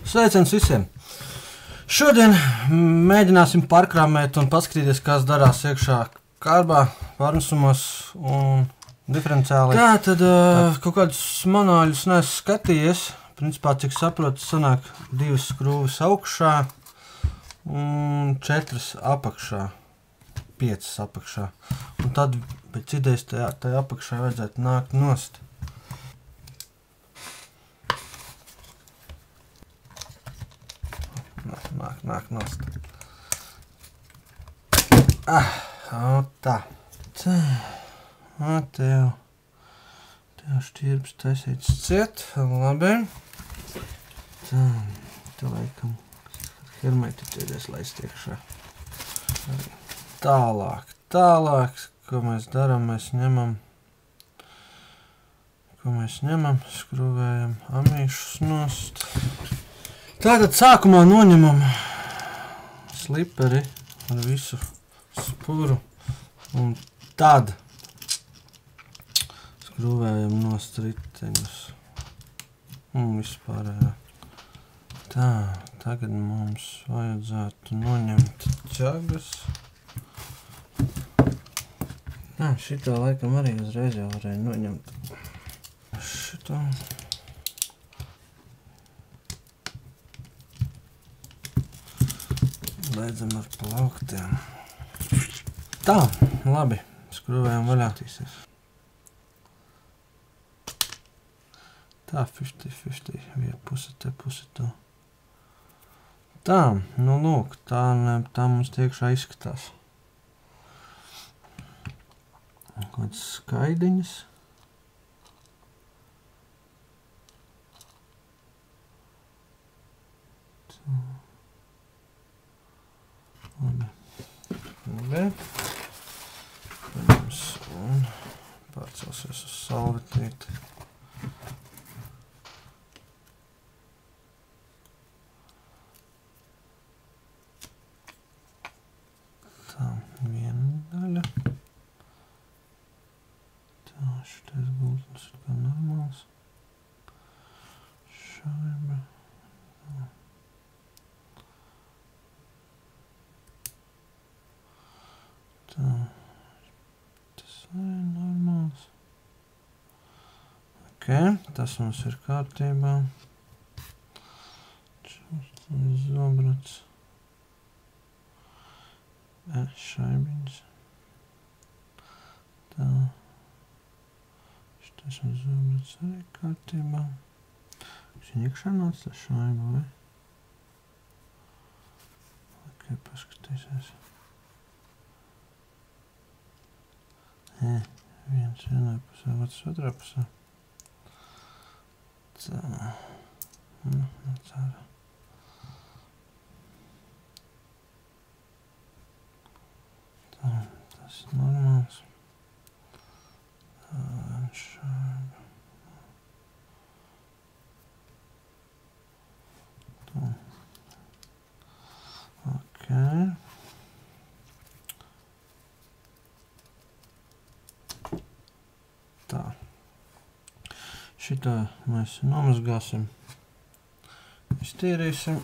Sveiciens visiem! Šodien mēģināsim pārkrāmēt un paskatīties, kas darās iekšā kārbā, pārnesumos un diferenciāli. Tad kaut kādus manuāļus neesmu skatījies. Principā, cik saprotu, sanāk 2 skrūves augšā un 4 apakšā. 5 apakšā. Un tad pēc idejas tajā apakšā vajadzētu nākt nost. Nāk nost. Tā. Tev šķirbs taisīts ciet. Labi. Tā. Te laikam hermetiķēdies laist iekšā. Tālāk. Ko mēs darām? Mēs ņemam, skrūvējam amīšus nost. Tātad sākumā noņemam sliperi ar visu spuru un tad skrūvējam nost riteņus un vispārējā. Tā, tagad mums vajadzētu noņemt ķagas. Šitā laikam arī uzreiz jau varēja noņemt. Šitā. Beidzam ar plauktiem. Tā, labi. Skrūvējam vaļā. Tā, 50-50. Viena puse te, puse to. Tā, nu lūk, tā mums tiekšā izskatās. Kādas skaidiņas. Tā. Labi. Paņems un pārcelsies uz salvetīti. Tā, viena daļa. Tā, šitais gultnes ir kā normāls. Šaiba. Tā. Tā, tas ir normāls. Ok, tas mums ir kārtībā. Zobrats. Šaibiņas. Tā. Šitais un zobrats arī kārtībā. Viņa iekšā nāc tā šaiba, vai? Ok, paskatīsies. Viens vienā pusē, otrs otrā pusē. Tā. Nāc ārā. Tā, tas ir normāls. Tā, šādi. Tā. Ok. Tā. Šitā mēs nomazgāsim. Iztīrīsim.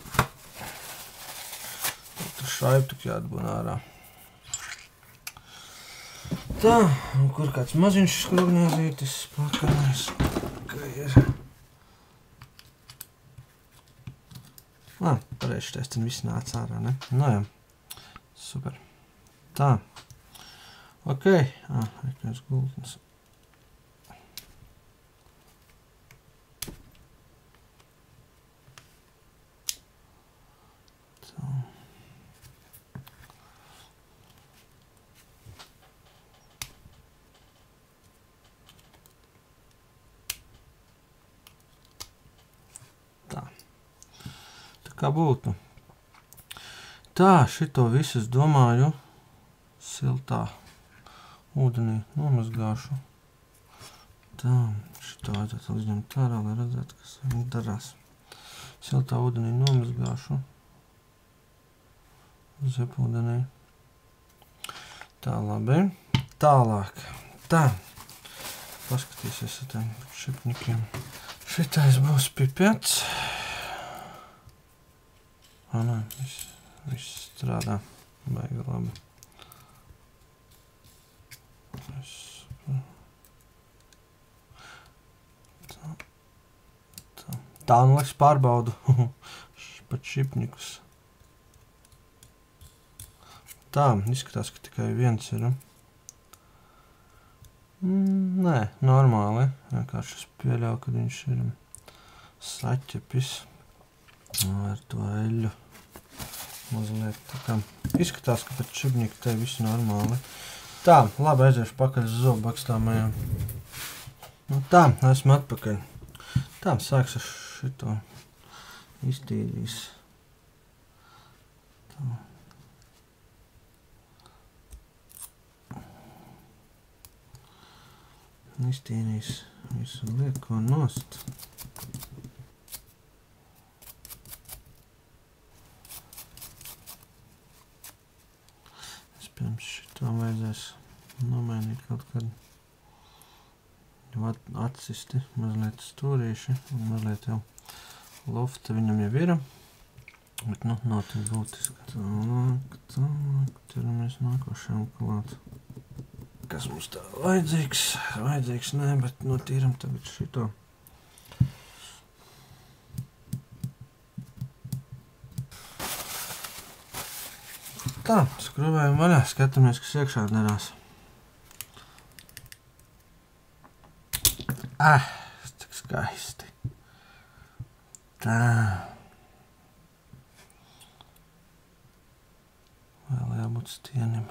Tur šaibu tik jāatbūn ārā. Tā, un kur kāds maziņš skrūvņēzītis pakarnēs, ka ir. Pareizi šitais ten viss nāc ārā, ne? Nu jā, super. Tā. Ok, kāds gultnes. Kā būtu. Tā, šito visu es domāju siltā ūdenī nomazgāšu. Tā, šito vajadzētu izņemt ārā, lai redzētu, kas viņi darās. Siltā ūdenī nomazgāšu. Zepūdenī. Tā, labi. Tālāk. Tā. Paskatīsies ar tiem šipņikiem. Šitais būs pipets. Nē, viss strādā. Baigi labi. Tā, nu liekas pārbaudu. Pat šipnikus. Tā, izskatās, ka tikai viens ir. Nē, normāli. Vienkārši es pieļauju, ka viņš ir saķepis ar to eļu. Mazliet tā kā. Izskatās, ka pat šipniku te viss normāli. Tā, labi, aiziešu pakaļ uz zobbakstāmajām. Nu tā, esmu atpakaļ. Tā, sāks ar šito iztīrīs. Tā. Iztīrīs visu lieko nost. Pirms šito vajadzēs nomainīt kaut kad atsisti mazliet stūrīši un mazliet jau lofta viņam jau ir, bet nu nav tik būtiski. Tālāk, ķeramies nākošajam klāt. Kas mums tā vajadzīgs, nē, bet notīram tagad šito. Tā, skruvējam vaļā, skatāmies, kas iekšā darās. Tik skaisti. Tā. Vēl jābūt stienim.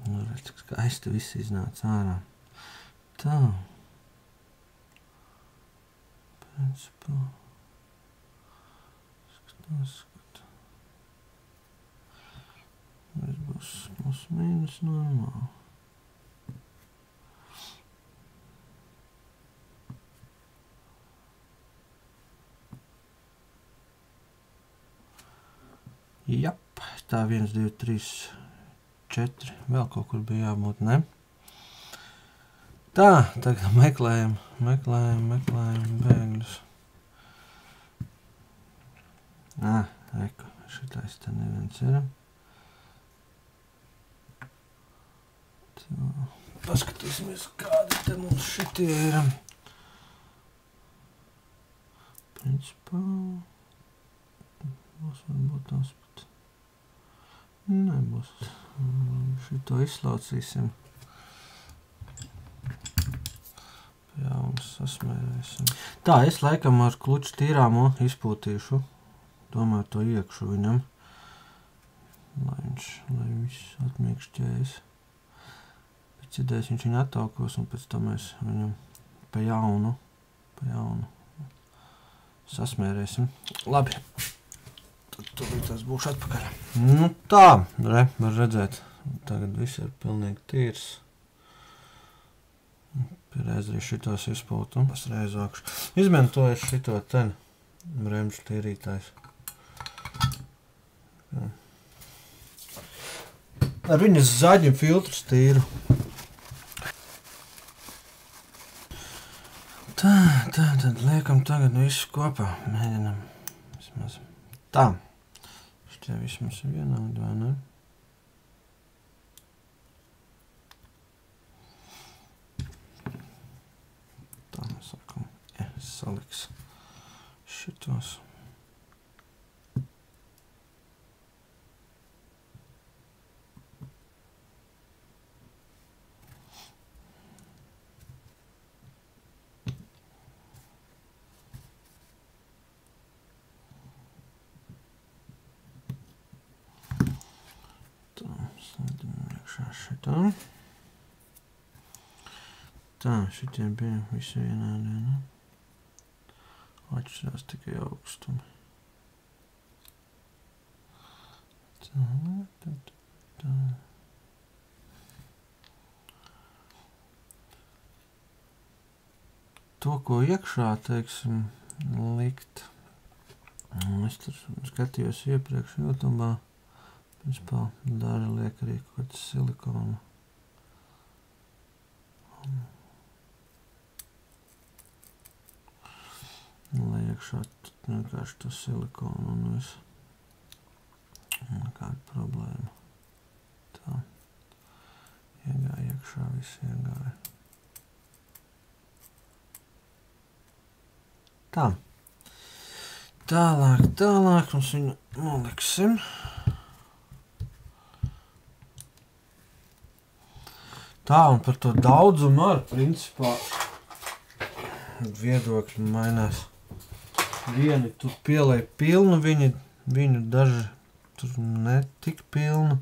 Nu, redz, cik skaisti viss iznāca ārā. Tā. Principā. Skatās. Viss būs plus mīnus normāli. Jap, tā 1, 2, 3, 4. Vēl kaut kur bija jābūt, ne? Tā, tagad meklējam bēgļus. Reku, šitais te neviens ir. Tā, paskatīsimies, kādi te mums šitie ir. Principā, būs varbūt tās pat. Nebūs. Šito izslaucīsim. Jaunas sasmērēsim. Tā, es laikam ar kluču tīrāmo izpūtīšu. Tomēr to iekšu viņam. Lai viss atmiekšķējas. Pēc idejas viņš viņu attaukos un pēc tam mēs viņam pa jaunu sasmērēsim. Labi. Tad tas būšu atpakaļ. Nu tā, var redzēt. Tagad viss ir pilnīgi tīrs. Pierreiz arī šitos izpūtu. Pasreiz vākšu. Izmantoju šito ten bremžu tīrītājs. Ar viņas zaļu filtrus tīru. Tā, tad liekam tagad visu kopā. Mēģinam vismaz. Tā. Šitie vismaz ir vienādi, vai ne? Tā mēs sākam saliks šitos. Šitā. Tā, šitie bija visi vienādie, ne? Atšķirās tikai augstumi. Tā. To, ko iekšā, teiksim, likt. Es tur skatījos iepriekš YouTube'ā. Principā daži liek arī kaut kāds silikonu Lai iekšā vienkārši to silikonu un visu. Kāda problēma. Tā. Iegāja iekšā, viss iegāja. Tā. Tālāk mums viņu noliksim. Tā, un par to daudzumu ar, principā, viedokļi mainās. Vieni tur pielēja pilnu, viņu daži tur netik pilnu.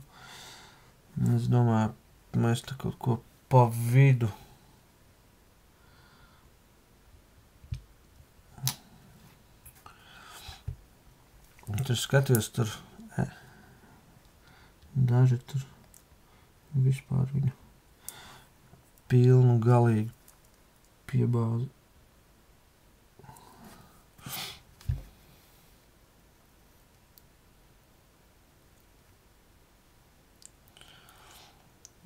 Es domāju, mēs tā kaut ko pa vidu. Tur skatījos, tur daži tur vispār viņu pilnu galīgi piebāzi.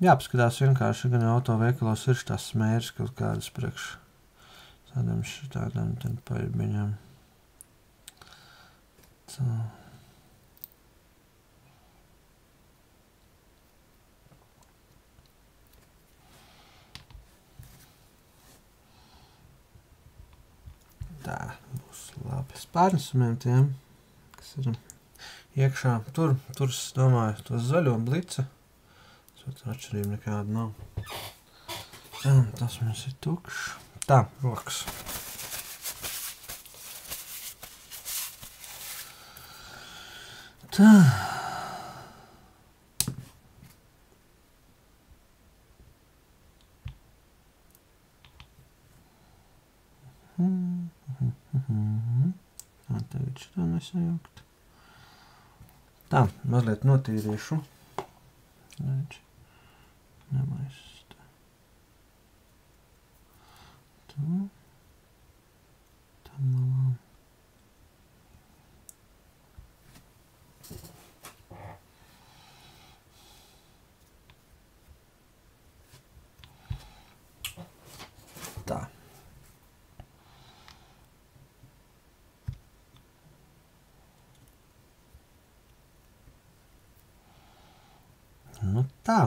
Jāpaskatās vienkārši, gan autoveikalos ir tās smērs kaut kādas priekš tādām paļbiņām. Tā. Tā, būs labi. Spārnesumiem tiem, kas ir iekšā. Tur, es domāju, to zaļo blica. Tur atšķirība nekāda nav. Tā, tas mums ir tukšs. Tā, rokas. Tā. Tā, tagad šitā nesajaukt. Tā, mazliet notīrīšu. Redz. Nemaist. Tu. Tam malām. Tā. Nu tā.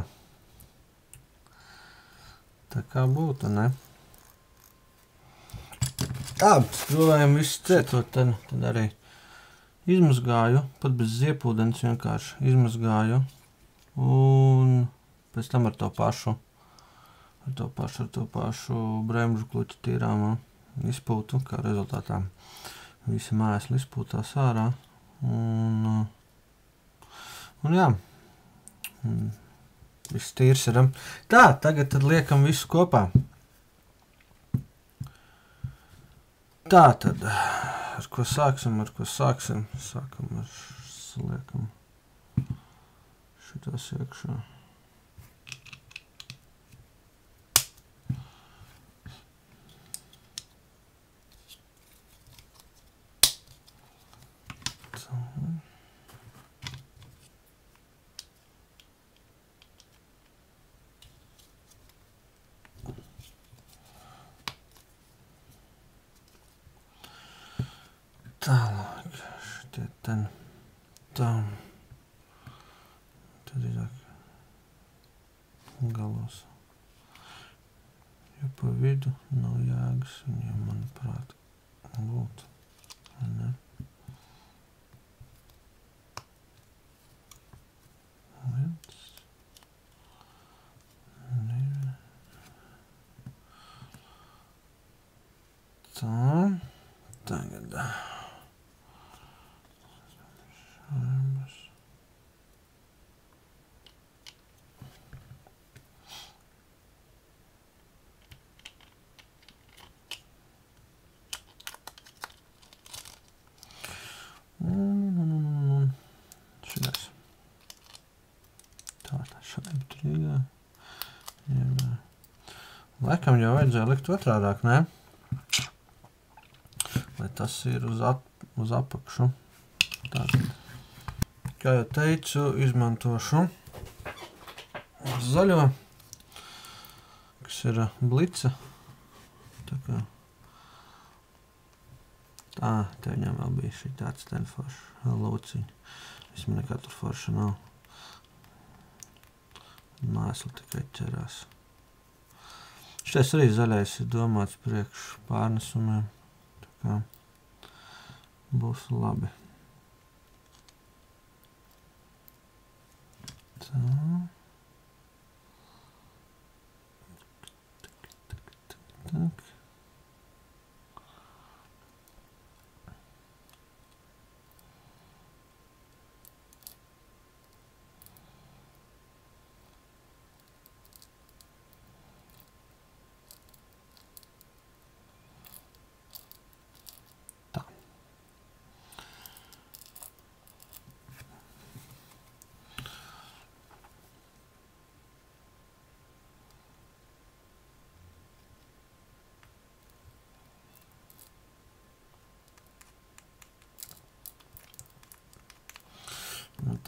Tā kā būtu, ne? Tā, skrūvējam visu cietot, tad arī izmazgāju, pat bez ziepūdens vienkārši izmazgāju. Un pēc tam ar to pašu bremžu kluķu tīrāmā izpūtu, kā rezultātā visi mēsli izpūtās ārā. Un jā. Viss tīrs ir. Tā, tagad tad liekam visu kopā. Tā tad, ar ko sāksim? Sākam ar liekam šitās iekšā. Tālāk, šitie ten, tam, tad ir galos, jo pa vidu nav jēgas viņiem, manuprāt, būt, vai ne? Viens, divi, tā, tagad. Šitais. Tā šeit tur iegāja. Laikam jau vajadzēja likt otrādāk, ne? Lai tas ir uz apakšu. Tātad. Kā jau teicu, izmantošu zaļo, kas ir blica. Tā kā. Te viņam vēl bija šī tāds forša lūciņa. Vismaz nekā tur forša nav. Mēsli tikai ķerās. Šitais arī zaļais ir domāts priekš pārnesumiem. Tā kā būs labi. Tā. Tak.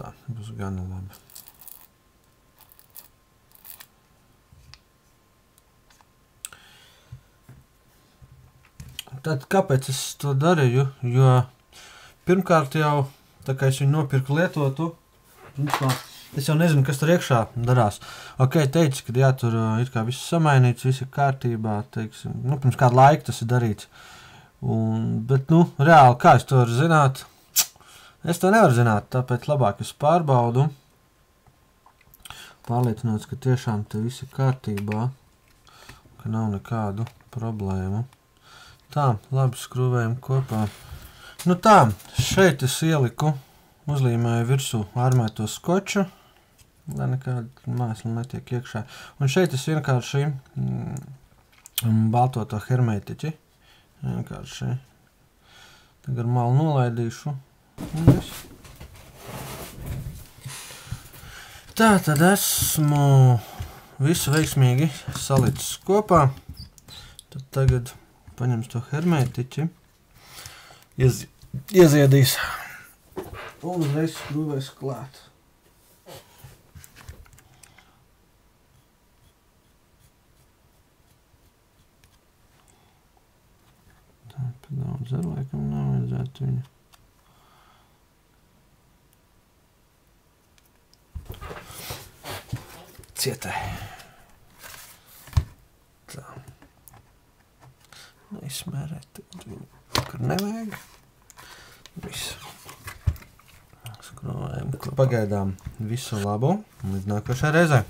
Tā, būs gana labi. Tad kāpēc es to darīju? Jo pirmkārt jau, tā kā es viņu nopirku lietotu, es jau nezinu, kas tur iekšā darās. Ok, teicu, ka jā, tur ir kā viss samainīts, viss ir kārtībā, teiksim, pirms kādu laiku tas ir darīts. Bet, reāli, kā es to varu zināt? Es to nevaru zināt, tāpēc labāk es pārbaudu. Pārliecināts, ka tiešām te viss ir kārtībā, ka nav nekādu problēmu. Tā, labi skrūvējam kopā. Tā, šeit es ieliku, uzlīmēju virsū ārmēto skoču, lai nekāda mēsla netiek iekšā. Un šeit es vienkārši baltoto hermētiķi. Vienkārši tagad malu nolaidīšu. Tā, tad esmu visu veiksmīgi salicis kopā. Tad tagad paņems to hermētiķi, ieziedīs un uzreiz skrūvēs klāt. Tā, pa daudz ar laikam nav vajadzētu viņu. Cietai. Tā. Neizmērēt viņu, kur nevajag. Visu. Skrūvējam. Pagaidām visu labu. Līdz nākošai reizei.